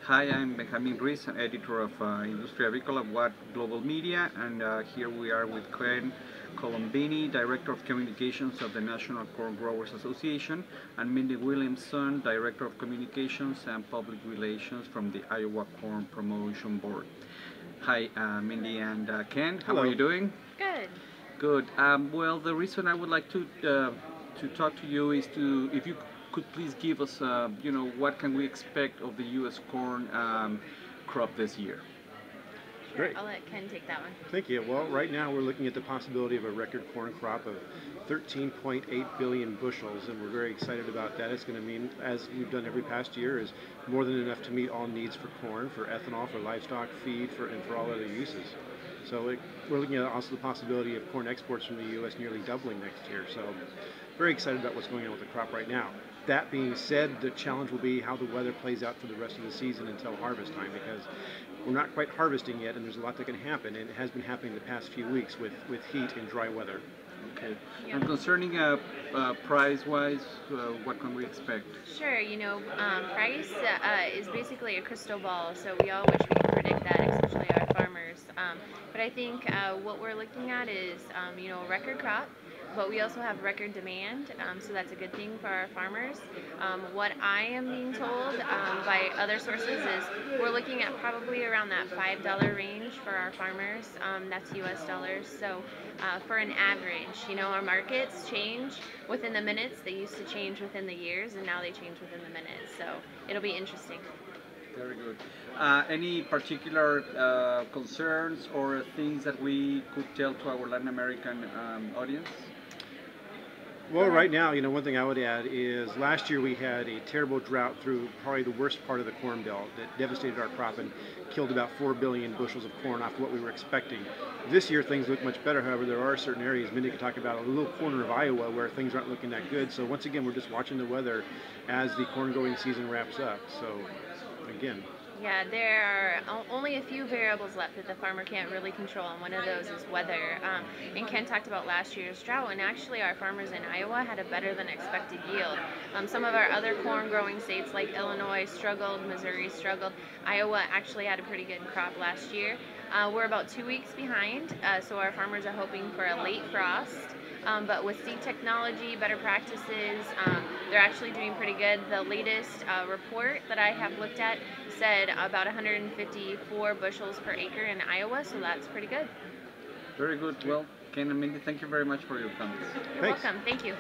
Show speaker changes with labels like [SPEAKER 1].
[SPEAKER 1] Hi, I'm Benjamin Ruiz, editor of Industria Avícola Watt Global Media, and here we are with Ken Colombini, Director of Communications of the National Corn Growers Association, and Mindy Williamson, Director of Communications and Public Relations from the Iowa Corn Promotion Board. Hi, Mindy and Ken, how
[SPEAKER 2] Hello.
[SPEAKER 1] are you doing?
[SPEAKER 3] Good.
[SPEAKER 1] Good. Well, the reason I would like to talk to you is if you could please give us, what can we expect of the U.S. corn crop this year?
[SPEAKER 2] Great.
[SPEAKER 3] I'll let Ken take that one.
[SPEAKER 2] Thank you. Well, right now we're looking at the possibility of a record corn crop of 13.8 billion bushels, and we're very excited about that. It's going to mean, as we've done every past year, is more than enough to meet all needs for corn, for ethanol, for livestock feed, and for all other uses. So we're looking at also the possibility of corn exports from the U.S. nearly doubling next year. So very excited about what's going on with the crop right now. That being said, the challenge will be how the weather plays out for the rest of the season until harvest time, because we're not quite harvesting yet, and there's a lot that can happen, and it has been happening the past few weeks with heat and dry weather.
[SPEAKER 1] Okay.
[SPEAKER 3] Yeah.
[SPEAKER 1] And concerning price-wise, what can we expect?
[SPEAKER 3] Sure, price is basically a crystal ball, so we all wish we could predict that, especially our farmers. But I think what we're looking at is, a record crop, but we also have record demand, so that's a good thing for our farmers. What I am being told by other sources is we're looking at probably around that $5 range for our farmers. That's US dollars. So for an average, our markets change within the minutes. They used to change within the years, and now they change within the minutes. So it'll be interesting.
[SPEAKER 1] Very good. Any particular concerns or things that we could tell to our Latin American audience?
[SPEAKER 2] Well, right now, one thing I would add is last year we had a terrible drought through probably the worst part of the Corn Belt that devastated our crop and killed about 4 billion bushels of corn off what we were expecting. This year things look much better. However, there are certain areas, Mindy could talk about, a little corner of Iowa where things aren't looking that good. So once again, we're just watching the weather as the corn growing season wraps up. So again.
[SPEAKER 3] Yeah, there are only a few variables left that the farmer can't really control, and one of those is weather. And Ken talked about last year's drought, and actually our farmers in Iowa had a better than expected yield. Some of our other corn growing states like Illinois struggled, Missouri struggled. Iowa actually had a pretty good crop last year. We're about 2 weeks behind, so our farmers are hoping for a late frost. But with seed technology, better practices, they're actually doing pretty good. The latest report that I have looked at said about 154 bushels per acre in Iowa, so that's pretty good.
[SPEAKER 1] Very good. Well, Ken and Mindy, thank you very much for your comments.
[SPEAKER 3] You're welcome. Thank you.